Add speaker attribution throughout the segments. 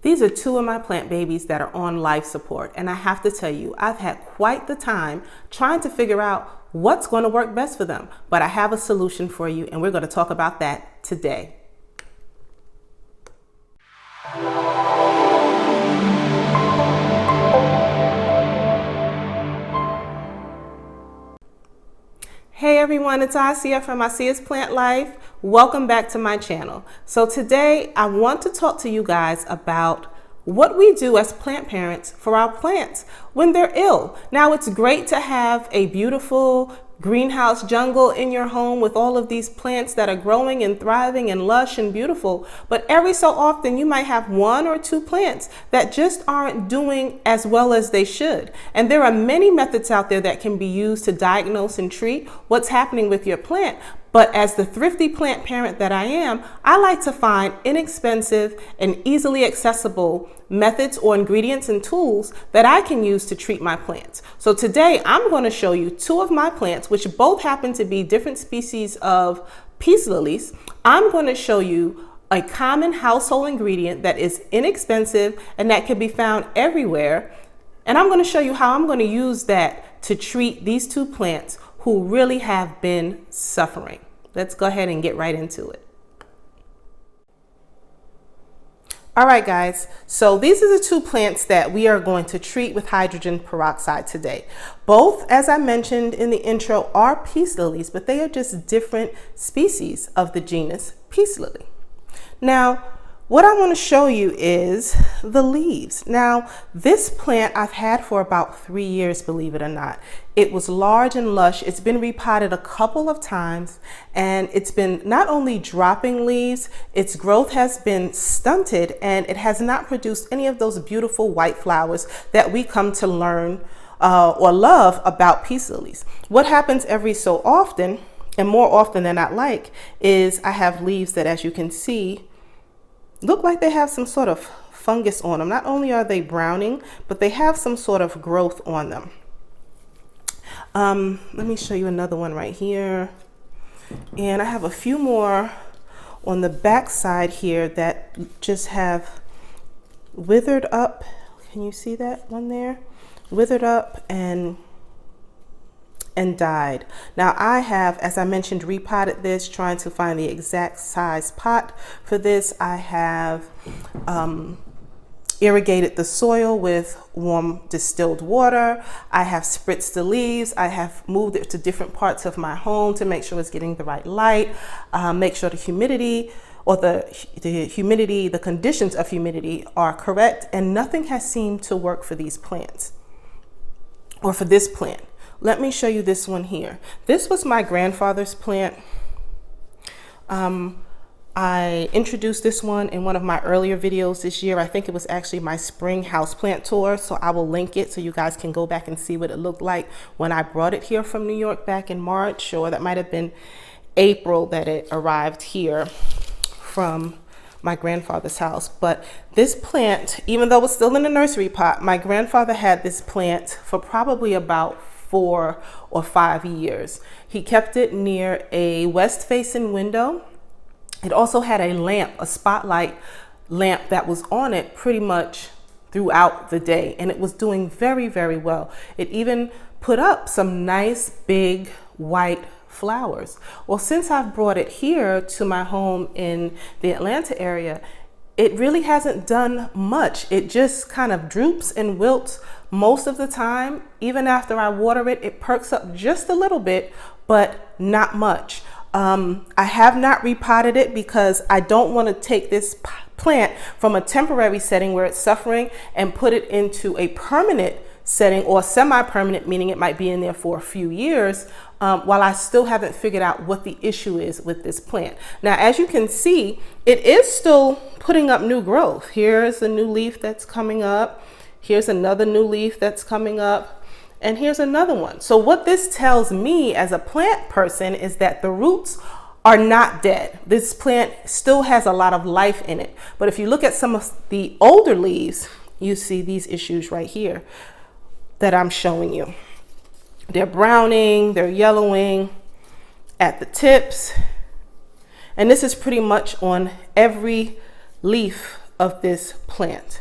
Speaker 1: These are two of my plant babies that are on life support, and I have to tell you, I've had quite the time trying to figure out what's going to work best for them, but I have a solution for you, and we're going to talk about that today. Hey everyone, it's Asiyah from Asiyah's Plant Life. Welcome back to my channel. So today I want to talk to you guys about what we do as plant parents for our plants when they're ill. Now, it's great to have a beautiful greenhouse jungle in your home with all of these plants that are growing and thriving and lush and beautiful, but every so often you might have one or two plants that just aren't doing as well as they should. And there are many methods out there that can be used to diagnose and treat what's happening with your plant. But as the thrifty plant parent that I am, I like to find inexpensive and easily accessible methods or ingredients and tools that I can use to treat my plants. So today I'm going to show you two of my plants, which both happen to be different species of peace lilies. I'm going to show you a common household ingredient that is inexpensive and that can be found everywhere. And I'm going to show you how I'm going to use that to treat these two plants who really have been suffering. Let's go ahead and get right into it. All right, guys, so these are the two plants that we are going to treat with hydrogen peroxide today. Both, as I mentioned in the intro, are peace lilies, but they are just different species of the genus peace lily. Now, what I want to show you is the leaves. Now, this plant I've had for about 3 years, believe it or not. It was large and lush. It's been repotted a couple of times, and it's been not only dropping leaves, its growth has been stunted, and it has not produced any of those beautiful white flowers that we come to learn or love about peace lilies. What happens every so often, and more often than I'd like, is I have leaves that, as you can see, look like they have some sort of fungus on them. Not only are they browning, but they have some sort of growth on them. Let me show you another one right here. And I have a few more on the back side here that just have withered up. Can you see that one there? Withered up and died. Now I have, as I mentioned, repotted this, trying to find the exact size pot for this. I have irrigated the soil with warm distilled water. I have spritzed the leaves. I have moved it to different parts of my home to make sure it's getting the right light, make sure the humidity or the conditions of humidity are correct, and nothing has seemed to work for these plants or for this plant. Let me show you this one here. This was my grandfather's plant. I introduced this one in one of my earlier videos this year. I think it was actually my spring houseplant tour, so I will link it so you guys can go back and see what it looked like when I brought it here from New York back in March, or that might have been April that it arrived here from my grandfather's house. But this plant, even though it's still in the nursery pot, my grandfather had this plant for probably about 4 or 5 years. He kept it near a west-facing window. It also had a lamp, a spotlight lamp that was on it pretty much throughout the day, and it was doing very, very well. It even put up some nice big white flowers. Well, since I've brought it here to my home in the Atlanta area, it really hasn't done much. It just kind of droops and wilts most of the time. Even after I water it, it perks up just a little bit, but not much. I have not repotted it because I don't want to take this plant from a temporary setting where it's suffering and put it into a permanent setting, or semi-permanent, meaning it might be in there for a few years, while I still haven't figured out what the issue is with this plant. Now, as you can see, it is still putting up new growth. Here's a new leaf that's coming up. Here's another new leaf that's coming up. And here's another one. So what this tells me as a plant person is that the roots are not dead. This plant still has a lot of life in it. But if you look at some of the older leaves, you see these issues right here that I'm showing you. They're browning, they're yellowing at the tips. And this is pretty much on every leaf of this plant.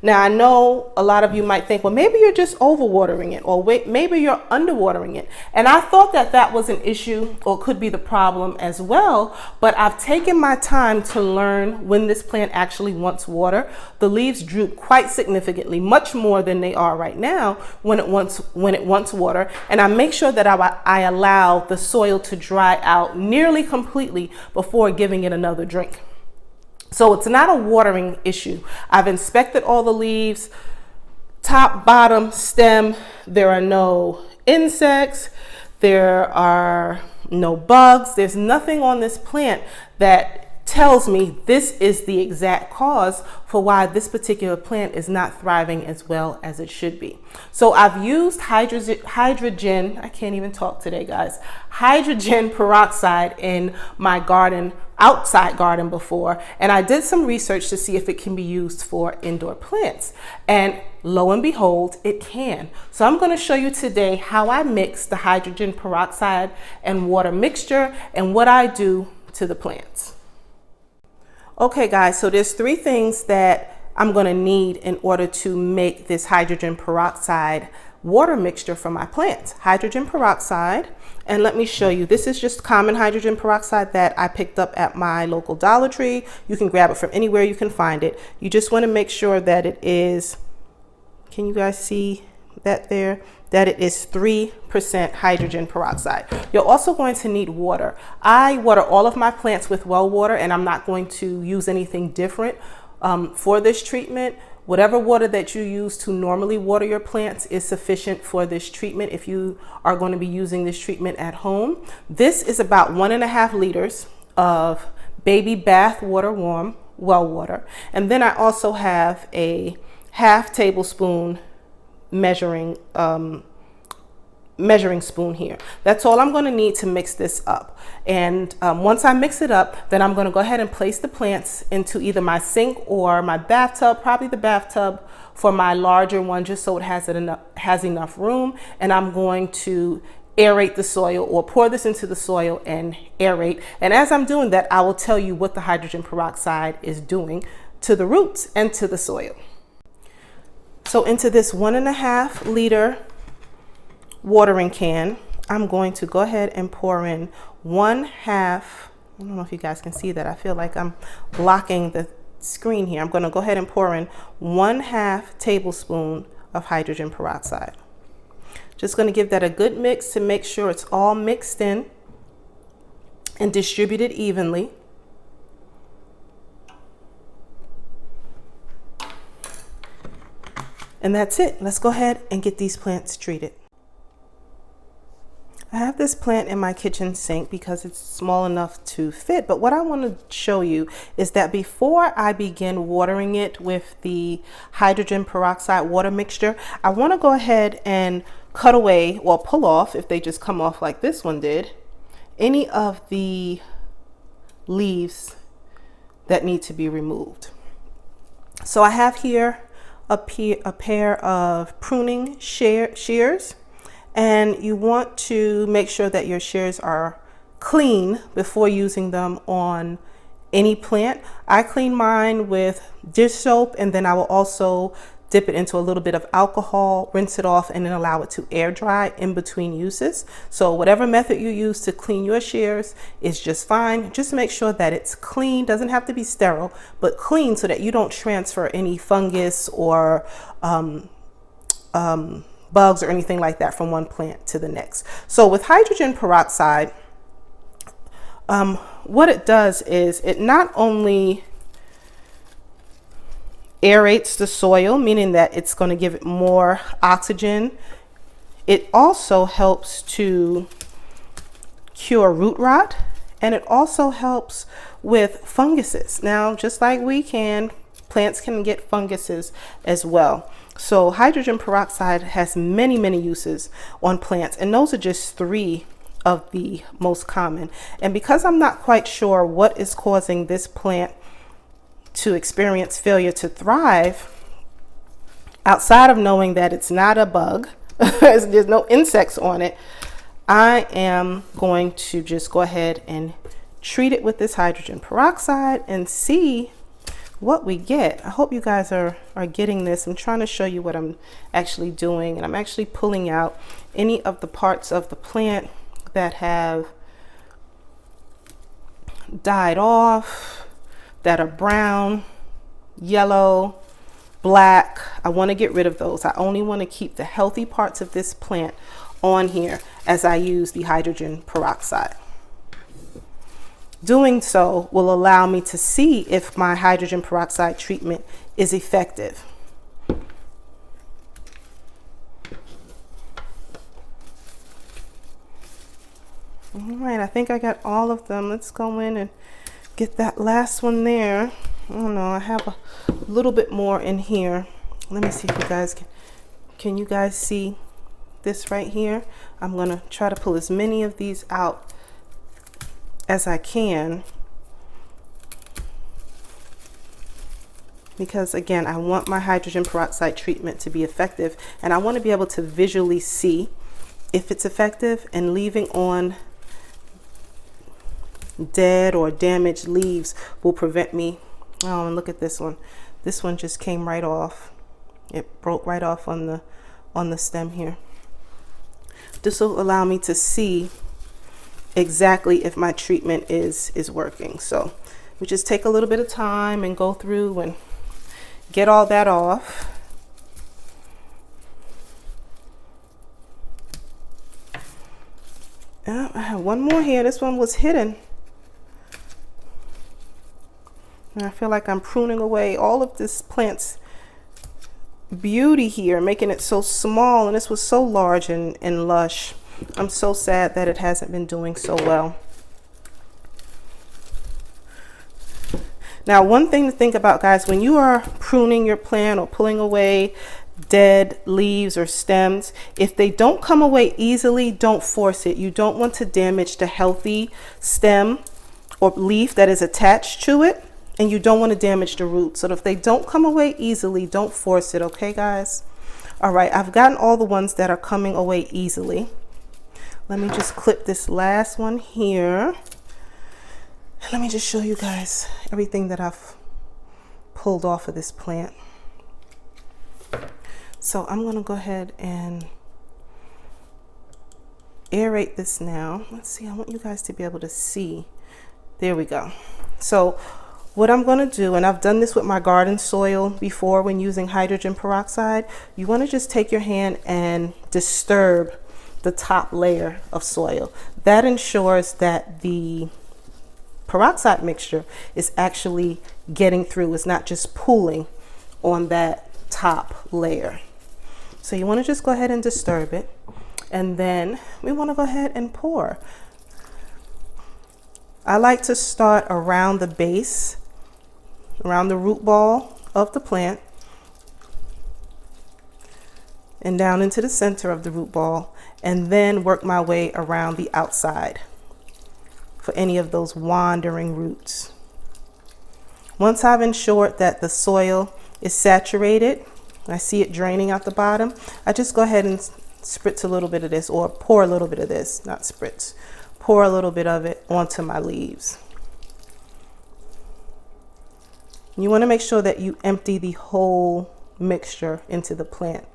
Speaker 1: Now, I know a lot of you might think, well, maybe you're just overwatering it, or maybe you're underwatering it. And I thought that that was an issue or could be the problem as well, but I've taken my time to learn when this plant actually wants water. The leaves droop quite significantly, much more than they are right now when it wants water. And I make sure that I allow the soil to dry out nearly completely before giving it another drink. So it's not a watering issue. I've inspected all the leaves, top, bottom, stem. There are no insects. There are no bugs. There's nothing on this plant that tells me this is the exact cause for why this particular plant is not thriving as well as it should be. So I've used hydrogen, I can't even talk today, guys, hydrogen peroxide in my garden, outside garden before, and I did some research to see if it can be used for indoor plants, and lo and behold, it can. So I'm going to show you today how I mix the hydrogen peroxide and water mixture and what I do to the plants. Okay guys, so there's three things that I'm going to need in order to make this hydrogen peroxide water mixture for my plants. Hydrogen peroxide, and let me show you. This is just common hydrogen peroxide that I picked up at my local Dollar Tree. You can grab it from anywhere you can find it. You just want to make sure that it is, can you guys see that there? That it is 3% hydrogen peroxide. You're also going to need water. I water all of my plants with well water, and I'm not going to use anything different for this treatment. Whatever water that you use to normally water your plants is sufficient for this treatment if you are going to be using this treatment at home. This is about 1.5 liters of baby bath water, warm well water. And then I also have a half tablespoon measuring spoon here. That's all I'm going to need to mix this up. And once I mix it up, then I'm going to go ahead and place the plants into either my sink or my bathtub, probably the bathtub for my larger one, just so it has enough room. And I'm going to aerate the soil, or pour this into the soil and aerate. And as I'm doing that, I will tell you what the hydrogen peroxide is doing to the roots and to the soil. So into this 1.5 liter watering can, I'm going to go ahead and pour in 1/2, I don't know if you guys can see that, I feel like I'm blocking the screen here. I'm going to go ahead and pour in 1/2 tablespoon of hydrogen peroxide. Just going to give that a good mix to make sure it's all mixed in and distributed evenly. And that's it. Let's go ahead and get these plants treated. I have this plant in my kitchen sink because it's small enough to fit, but what I want to show you is that before I begin watering it with the hydrogen peroxide water mixture, I want to go ahead and cut away or pull off, if they just come off like this one did, any of the leaves that need to be removed. So I have here a pair of pruning shears, and you want to make sure that your shears are clean before using them on any plant. I clean mine with dish soap, and then I will also dip it into a little bit of alcohol, rinse it off, and then allow it to air dry in between uses. So whatever method you use to clean your shears is just fine. Just make sure that it's clean, doesn't have to be sterile, but clean, so that you don't transfer any fungus or bugs or anything like that from one plant to the next. So with hydrogen peroxide, what it does is it not only aerates the soil, meaning that it's going to give it more oxygen, it also helps to cure root rot, and it also helps with funguses. Now, just like we can, plants can get funguses as well. So hydrogen peroxide has many, many uses on plants, and those are just 3 of the most common. And because I'm not quite sure what is causing this plant to experience failure to thrive, outside of knowing that it's not a bug, there's no insects on it, I am going to just go ahead and treat it with this hydrogen peroxide and see what we get. I hope you guys are getting this. I'm trying to show you what I'm actually doing, and I'm actually pulling out any of the parts of the plant that have died off, that are brown, yellow, black. I want to get rid of those. I only want to keep the healthy parts of this plant on here as I use the hydrogen peroxide. Doing so will allow me to see if my hydrogen peroxide treatment is effective. All right, I think I got all of them. Let's go in and get that last one there. I don't know, I have a little bit more in here. Let me see if you guys can you guys see this right here? I'm gonna try to pull as many of these out as I can, because again, I want my hydrogen peroxide treatment to be effective, and I want to be able to visually see if it's effective, and leaving on dead or damaged leaves will prevent me. Oh, and look at this one. This one just came right off. It broke right off on the stem here. This will allow me to see exactly if my treatment is working. So we just take a little bit of time and go through and get all that off. I have one more here. This one was hidden. And I feel like I'm pruning away all of this plant's beauty here, making it so small, and this was so large and lush. I'm so sad that it hasn't been doing so well. Now, one thing to think about, guys, when you are pruning your plant or pulling away dead leaves or stems, if they don't come away easily, don't force it. You don't want to damage the healthy stem or leaf that is attached to it, and you don't want to damage the roots. So if they don't come away easily, don't force it, okay, guys? All right, I've gotten all the ones that are coming away easily. Let me just clip this last one here. Let me just show you guys everything that I've pulled off of this plant. So I'm going to go ahead and aerate this now. Let's see, I want you guys to be able to see. There we go. So what I'm going to do, and I've done this with my garden soil before when using hydrogen peroxide, you want to just take your hand and disturb the top layer of soil. That ensures that the peroxide mixture is actually getting through. It's not just pooling on that top layer. So you want to just go ahead and disturb it, and then we want to go ahead and pour. I like to start around the base, around the root ball of the plant, and down into the center of the root ball, and then work my way around the outside for any of those wandering roots. Once I've ensured that the soil is saturated, I see it draining out the bottom, I just go ahead and spritz a little bit of this, or pour a little bit of this, not spritz, pour a little bit of it onto my leaves. You want to make sure that you empty the whole mixture into the plant.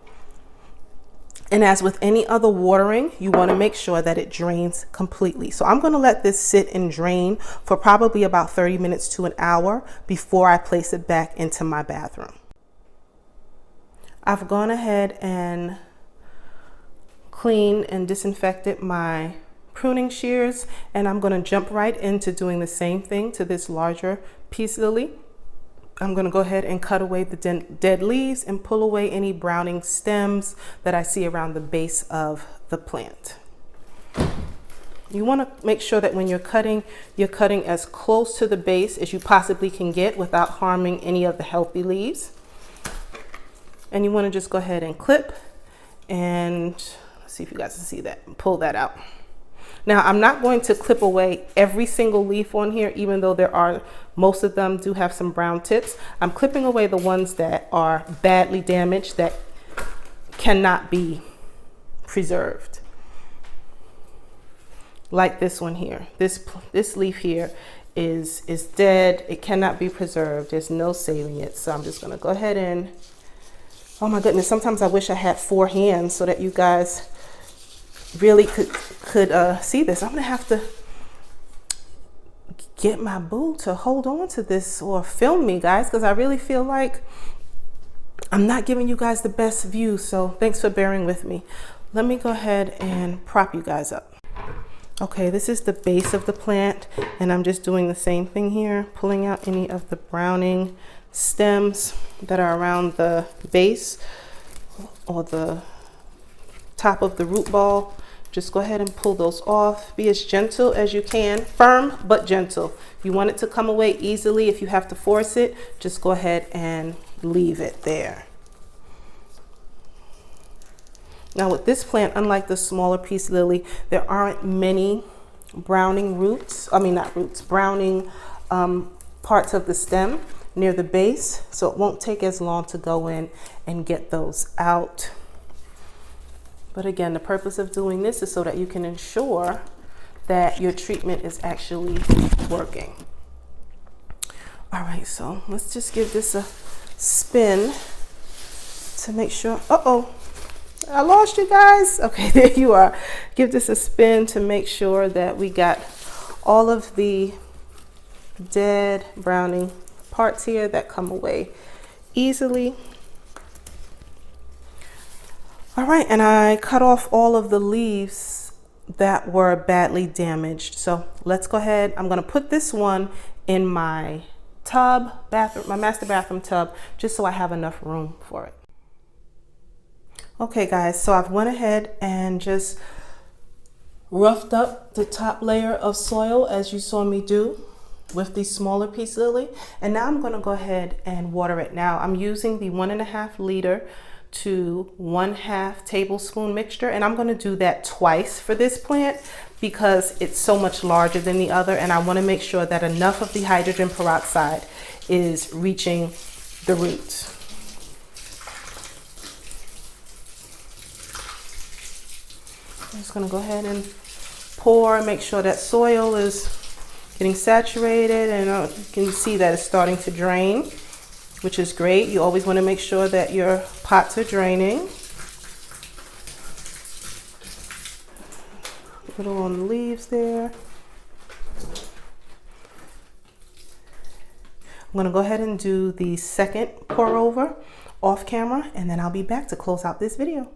Speaker 1: And as with any other watering, you want to make sure that it drains completely. So I'm going to let this sit and drain for probably about 30 minutes to an hour before I place it back into my bathroom. I've gone ahead and cleaned and disinfected my pruning shears, and I'm going to jump right into doing the same thing to this larger piece of the leaf. I'm going to go ahead and cut away the dead leaves and pull away any browning stems that I see around the base of the plant. You want to make sure that when you're cutting as close to the base as you possibly can get without harming any of the healthy leaves. And you want to just go ahead and clip, and let's see if you guys can see that, pull that out. Now, I'm not going to clip away every single leaf on here, even though most of them do have some brown tips. I'm clipping away the ones that are badly damaged, that cannot be preserved. Like this one here. This leaf here is dead. It cannot be preserved. There's no saving it. So I'm just gonna go ahead and, oh my goodness, sometimes I wish I had 4 hands so that you guys really could see this. I'm gonna have to get my boo to hold on to this or film me, guys, because I really feel like I'm not giving you guys the best view. So thanks for bearing with me. Let me go ahead and prop you guys up. Okay, this is the base of the plant, and I'm just doing the same thing here, pulling out any of the browning stems that are around the base or the top of the root ball. Just go ahead and pull those off. Be as gentle as you can, firm but gentle. If you want it to come away easily, if you have to force it, just go ahead and leave it there. Now with this plant, unlike the smaller peace lily, there aren't many browning roots, browning parts of the stem near the base, so it won't take as long to go in and get those out. But again, the purpose of doing this is so that you can ensure that your treatment is actually working. All right, so let's just give this a spin to make sure. Uh-oh, I lost you guys. Okay, there you are. Give this a spin to make sure that we got all of the dead browning parts here that come away easily. All right, and I cut off all of the leaves that were badly damaged. So let's go ahead. I'm gonna put this one in my tub, my master bathroom tub, just so I have enough room for it. Okay guys, so I've went ahead and just roughed up the top layer of soil as you saw me do with the smaller peace lily. And now I'm gonna go ahead and water it. Now I'm using the 1.5 liter to 1/2 tablespoon mixture, and I'm going to do that twice for this plant because it's so much larger than the other, and I want to make sure that enough of the hydrogen peroxide is reaching the roots. I'm just going to go ahead and pour and make sure that soil is getting saturated, and you can see that it's starting to drain, which is great. You always want to make sure that your pots are draining. Put on the leaves there. I'm going to go ahead and do the second pour over off camera, and then I'll be back to close out this video.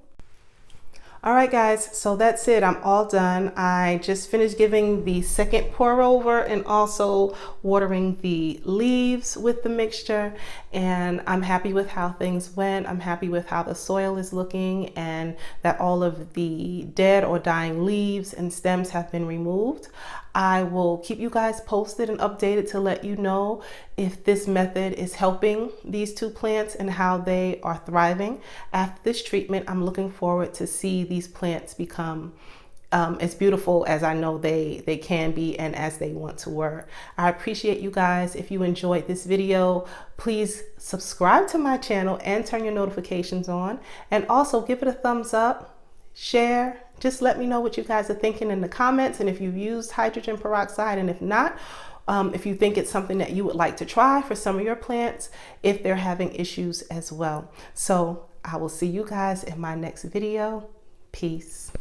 Speaker 1: All right guys, so that's it. I'm all done. I just finished giving the second pour over and also watering the leaves with the mixture, and I'm happy with how things went. I'm happy with how the soil is looking and that all of the dead or dying leaves and stems have been removed. I will keep you guys posted and updated to let you know if this method is helping these 2 plants and how they are thriving. After this treatment, I'm looking forward to see these plants become as beautiful as I know they can be and as they once were. I appreciate you guys. If you enjoyed this video, please subscribe to my channel and turn your notifications on, and also give it a thumbs up, share. Just let me know what you guys are thinking in the comments, and if you've used hydrogen peroxide, and if not, if you think it's something that you would like to try for some of your plants if they're having issues as well. So I will see you guys in my next video. Peace.